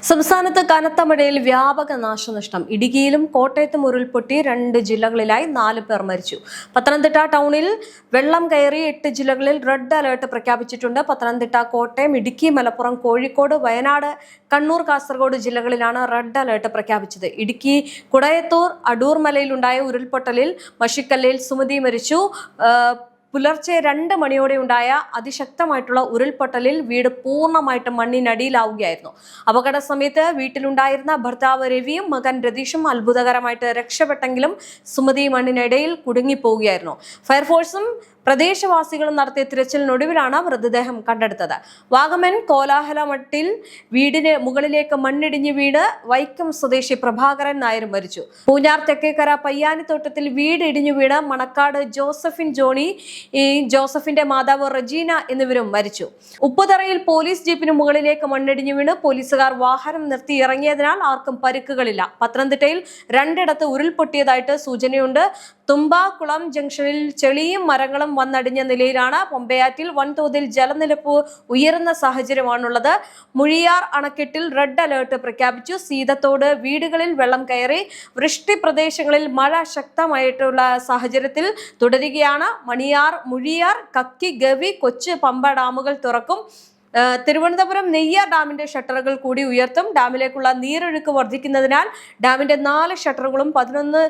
സംസ്ഥാനത്ത് കനത്ത മഴയിൽ വ്യാപക നാശനഷ്ടം. ഇടുക്കിയിലും കോട്ടയത്തും ഉരുൾപൊട്ടി 2 ജില്ലകളിലായി 4 പേർ മരിച്ചു. പത്തനംതിട്ട ടൗണിൽ വെള്ളം കയറി 8 ജില്ലകളിൽ റെഡ് അലേർട്ട് പ്രഖ്യാപിച്ചിട്ടുണ്ട്. പത്തനംതിട്ട, കോട്ടയം, ഇടുക്കി, മലപ്പുറം, കോഴിക്കോട്, വയനാട്, കണ്ണൂർ, കാസർഗോഡ് ജില്ലകളിലാണ് റെഡ് അലേർട്ട് പ്രഖ്യാപിച്ചത്. ഇടുക്കി കുടയത്തൂർ അടൂർ മലയിലുണ്ടായ ഉരുൾപൊട്ടലിൽ മഷിക്കല്ലയിൽ സുമതി മരിച്ചു. പുലർച്ചെ 2 മണിയോടെ ഉണ്ടായ അതിശക്തമായിട്ടുള്ള ഉരുൾപൊട്ടലിൽ വീട് പൂർണ്ണമായിട്ട് മണ്ണിനടിയിലാവുകയായിരുന്നു. അപകട സമയത്ത് വീട്ടിലുണ്ടായിരുന്ന ഭർത്താവ് രവിയും മകൻ രതീഷും അത്ഭുതകരമായിട്ട് രക്ഷപ്പെട്ടെങ്കിലും സുമതി മണ്ണിനിടയിൽ കുടുങ്ങിപ്പോവുകയായിരുന്നു. ഫയർഫോഴ്സും പ്രദേശവാസികളും നടത്തിയ തിരച്ചിലിനൊടുവിലാണ് മൃതദേഹം കണ്ടെടുത്തത്. വാഗമൻ കോലാഹലമട്ടിൽ വീടിന് മുകളിലേക്ക് മണ്ണിടിഞ്ഞ് വീണ് വൈക്കം സ്വദേശി പ്രഭാകരൻ നായർ മരിച്ചു. പൂഞ്ഞാർ തെക്കേക്കര പയ്യാനിത്തോട്ടത്തിൽ വീട് ഇടിഞ്ഞു വീണ് മണക്കാട് ജോസഫിൻ ജോണി, ജോസഫിന്റെ മാതാവ് റജീന എന്നിവരും മരിച്ചു. ഉപ്പുതറയിൽ പോലീസ് ജീപ്പിന് മുകളിലേക്ക് മണ്ണിടിഞ്ഞു വീണ് പോലീസുകാർ വാഹനം നിർത്തി ഇറങ്ങിയതിനാൽ ആർക്കും പരിക്കുകളില്ല. പത്തനംതിട്ടയിൽ 2 ഇടത്ത് ഉരുൾപൊട്ടിയതായിട്ട് സൂചനയുണ്ട്. തുമ്പാക്കുളം ജംഗ്ഷനിൽ ചെളിയും മരങ്ങളും വന്നടിഞ്ഞ നിലയിലാണ്. പൊമ്പയാറ്റിൽ വൻതോതിൽ ജലനിരപ്പ് ഉയരുന്ന സാഹചര്യമാണുള്ളത്. മുഴിയാർ അണക്കെട്ടിൽ റെഡ് അലേർട്ട് പ്രഖ്യാപിച്ചു. സീതത്തോട് വീടുകളിൽ വെള്ളം കയറി. വൃഷ്ടി പ്രദേശങ്ങളിൽ മഴ ശക്തമായിട്ടുള്ള സാഹചര്യത്തിൽ തുടരുകയാണ്. മണിയാർ, മുഴിയാർ, കക്കി, ഗവി, കൊച്ചി, പമ്പ ഡാമുകൾ തുറക്കും. തിരുവനന്തപുരം നെയ്യാർ ഡാമിന്റെ ഷട്ടറുകൾ കൂടി ഉയർത്തും. ഡാമിലേക്കുള്ള നീരൊഴുക്ക് വർദ്ധിക്കുന്നതിനാൽ ഡാമിന്റെ 4 ഷട്ടറുകളും 11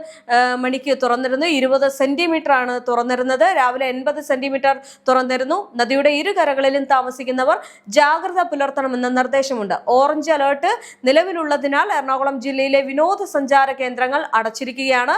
മണിക്ക് തുറന്നിരുന്നു. 20 സെന്റിമീറ്റർ ആണ് തുറന്നിരുന്നത്. രാവിലെ 80 സെന്റിമീറ്റർ തുറന്നിരുന്നു. നദിയുടെ ഇരുകരകളിലും താമസിക്കുന്നവർ ജാഗ്രത പുലർത്തണമെന്ന നിർദ്ദേശമുണ്ട്. ഓറഞ്ച് അലേർട്ട് നിലവിലുള്ളതിനാൽ എറണാകുളം ജില്ലയിലെ വിനോദസഞ്ചാര കേന്ദ്രങ്ങൾ അടച്ചിരിക്കുകയാണ്.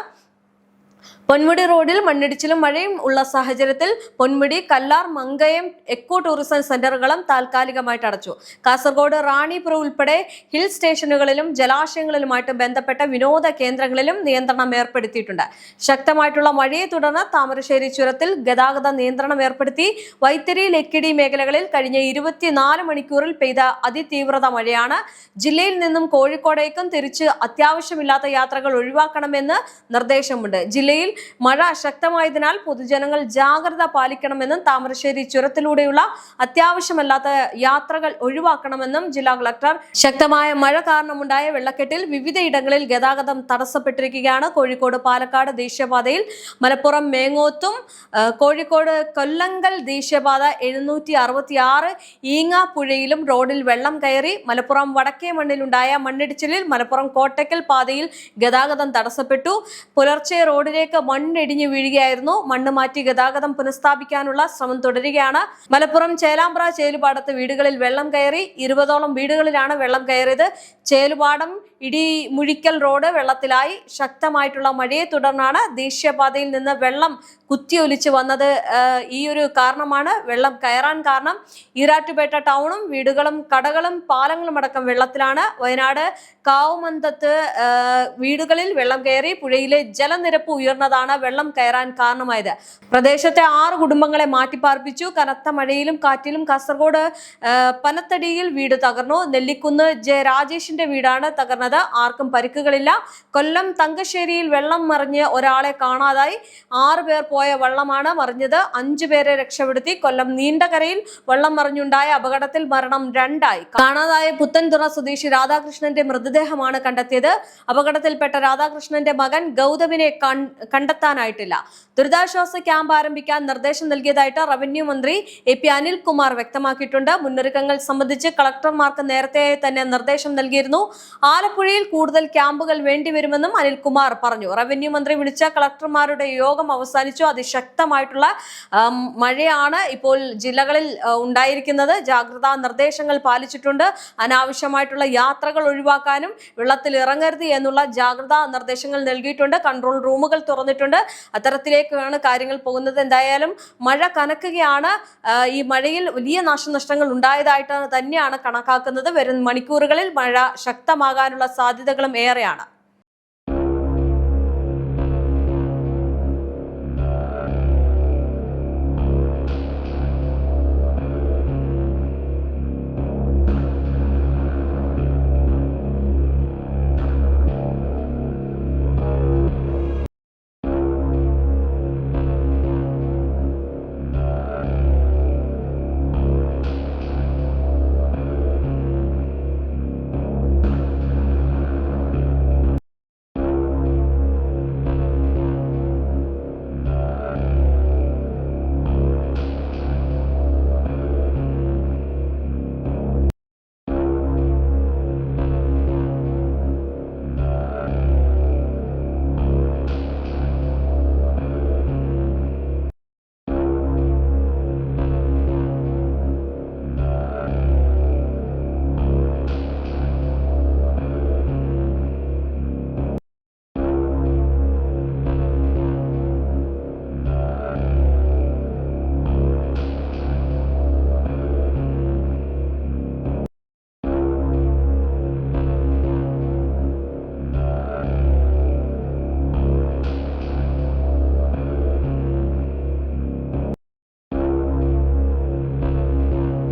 പൊന്മുടി റോഡിൽ മണ്ണിടിച്ചിലും മഴയും ഉള്ള സാഹചര്യത്തിൽ പൊന്മുടി, കല്ലാർ, മങ്കയം എക്കോ ടൂറിസം സെന്ററുകളും താൽക്കാലികമായിട്ട് അടച്ചു. കാസർഗോഡ്, റാണിപുരം ഉൾപ്പെടെ ഹിൽ സ്റ്റേഷനുകളിലും ജലാശയങ്ങളിലുമായിട്ട് ബന്ധപ്പെട്ട വിനോദ കേന്ദ്രങ്ങളിലും നിയന്ത്രണം ഏർപ്പെടുത്തിയിട്ടുണ്ട്. ശക്തമായിട്ടുള്ള മഴയെ തുടർന്ന് താമരശ്ശേരി ചുരത്തിൽ ഗതാഗത നിയന്ത്രണം ഏർപ്പെടുത്തി. വൈത്തിരി, ലക്കിടി മേഖലകളിൽ കഴിഞ്ഞ 24 മണിക്കൂറിൽ പെയ്ത അതിതീവ്രത മഴയാണ്. ജില്ലയിൽ നിന്നും കോഴിക്കോടേക്കും തിരിച്ച് അത്യാവശ്യമില്ലാത്ത യാത്രകൾ ഒഴിവാക്കണമെന്ന് നിർദ്ദേശമുണ്ട്. ജില്ലയിൽ മഴ ശക്തമായതിനാൽ പൊതുജനങ്ങൾ ജാഗ്രത പാലിക്കണമെന്നും താമരശ്ശേരി ചുരത്തിലൂടെയുള്ള അത്യാവശ്യമല്ലാത്ത യാത്രകൾ ഒഴിവാക്കണമെന്നും ജില്ലാ കളക്ടർ. ശക്തമായ മഴ കാരണമുണ്ടായ വെള്ളക്കെട്ടിൽ വിവിധയിടങ്ങളിൽ ഗതാഗതം തടസ്സപ്പെട്ടിരിക്കുകയാണ്. കോഴിക്കോട് പാലക്കാട് ദേശീയപാതയിൽ മലപ്പുറം മേങ്ങോത്തും കോഴിക്കോട് കൊല്ലങ്കൽ ദേശീയപാത 766 ഈങ്ങാപ്പുഴയിലും റോഡിൽ വെള്ളം കയറി. മലപ്പുറം വടക്കേ മണ്ണിലുണ്ടായ മണ്ണിടിച്ചിലിൽ മലപ്പുറം കോട്ടക്കൽ പാതയിൽ ഗതാഗതം തടസ്സപ്പെട്ടു. പുലർച്ചെ റോഡിലേക്ക് മണ്ണിടിഞ്ഞു വീഴുകയായിരുന്നു. മണ്ണ് മാറ്റി ഗതാഗതം പുനഃസ്ഥാപിക്കാനുള്ള ശ്രമം തുടരുകയാണ്. മലപ്പുറം ചേലാമ്പ്ര ചേലുപാടത്ത് വീടുകളിൽ വെള്ളം കയറി. 20ഓളം വീടുകളിലാണ് വെള്ളം കയറിയത്. ചേലുപാടം ഇടിമുഴിക്കൽ റോഡ് വെള്ളത്തിലായി. ശക്തമായിട്ടുള്ള മഴയെ തുടർന്നാണ് ദേശീയപാതയിൽ നിന്ന് വെള്ളം കുത്തിയൊലിച്ച് വന്നത്. ഈ ഒരു കാരണമാണ് വെള്ളം കയറാൻ കാരണം. ഈരാറ്റുപേട്ട ടൗണും വീടുകളും കടകളും പാലങ്ങളും അടക്കം വെള്ളത്തിലാണ്. വയനാട് കാവുമന്തത്ത് വീടുകളിൽ വെള്ളം കയറി. പുഴയിലെ ജലനിരപ്പ് ഉയർന്നതാണ് വെള്ളം കയറാൻ കാരണമായത്. പ്രദേശത്തെ 6 കുടുംബങ്ങളെ മാറ്റിപ്പാർപ്പിച്ചു. കനത്ത മഴയിലും കാറ്റിലും കാസർഗോഡ് പനത്തടിയിൽ വീട് തകർന്നു. നെല്ലിക്കുന്ന് ജെ രാജേഷിന്റെ വീടാണ് തകർന്നത്. ആർക്കും പരിക്കുകളില്ല. കൊല്ലം തങ്കശ്ശേരിയിൽ വെള്ളം മറിഞ്ഞ് ഒരാളെ കാണാതായി. 6 പേർ പോയ വെള്ളമാണ് മറിഞ്ഞത്. 5 പേരെ രക്ഷപ്പെടുത്തി. കൊല്ലം നീണ്ടകരയിൽ വെള്ളം മറിഞ്ഞുണ്ടായ അപകടത്തിൽ മരണം 2 ആയി. കാണാതായ പുത്തൻതുറ സ്വദേശി രാധാകൃഷ്ണന്റെ മൃതദേഹമാണ് കണ്ടെത്തിയത്. അപകടത്തിൽപ്പെട്ട രാധാകൃഷ്ണന്റെ മകൻ ഗൗതമിനെ കണ്ടെത്താനായിട്ടില്ല. ദുരിതാശ്വാസ ക്യാമ്പ് ആരംഭിക്കാൻ നിർദ്ദേശം നൽകിയതായിട്ട് റവന്യൂ മന്ത്രി AP അനിൽകുമാർ വ്യക്തമാക്കിയിട്ടുണ്ട്. മുന്നൊരുക്കങ്ങൾ സംബന്ധിച്ച് കളക്ടർമാർക്ക് നേരത്തെ തന്നെ നിർദ്ദേശം നൽകിയിരുന്നു. ആലപ്പുഴയിൽ കൂടുതൽ ക്യാമ്പുകൾ വേണ്ടിവരുമെന്നും അനിൽകുമാർ പറഞ്ഞു. റവന്യൂ മന്ത്രി വിളിച്ച കളക്ടർമാരുടെ യോഗം അവസാനിച്ചു. അതിശക്തമായിട്ടുള്ള മഴയാണ് ഇപ്പോൾ ജില്ലകളിൽ ഉണ്ടായിരിക്കുന്നത്. ജാഗ്രതാ നിർദ്ദേശങ്ങൾ പാലിച്ചിട്ടുണ്ട്. അനാവശ്യമായിട്ടുള്ള യാത്രകൾ ഒഴിവാക്കാനും വെള്ളത്തിൽ ഇറങ്ങരുത് എന്നുള്ള ജാഗ്രതാ നിർദ്ദേശങ്ങൾ നൽകിയിട്ടുണ്ട്. കൺട്രോൾ റൂമുകൾ തുറന്നിട്ടുണ്ട്. അത്തരത്തിലേക്കാണ് കാര്യങ്ങൾ പോകുന്നത്. എന്തായാലും മഴ കനക്കുകയാണ്. ഈ മഴയിൽ വലിയ നാശനഷ്ടങ്ങൾ ഉണ്ടായതായിട്ട് തന്നെയാണ് കണക്കാക്കുന്നത്. വരും മണിക്കൂറുകളിൽ മഴ ശക്തമാകാനുള്ള സാധ്യതകളും ഏറെയാണ്.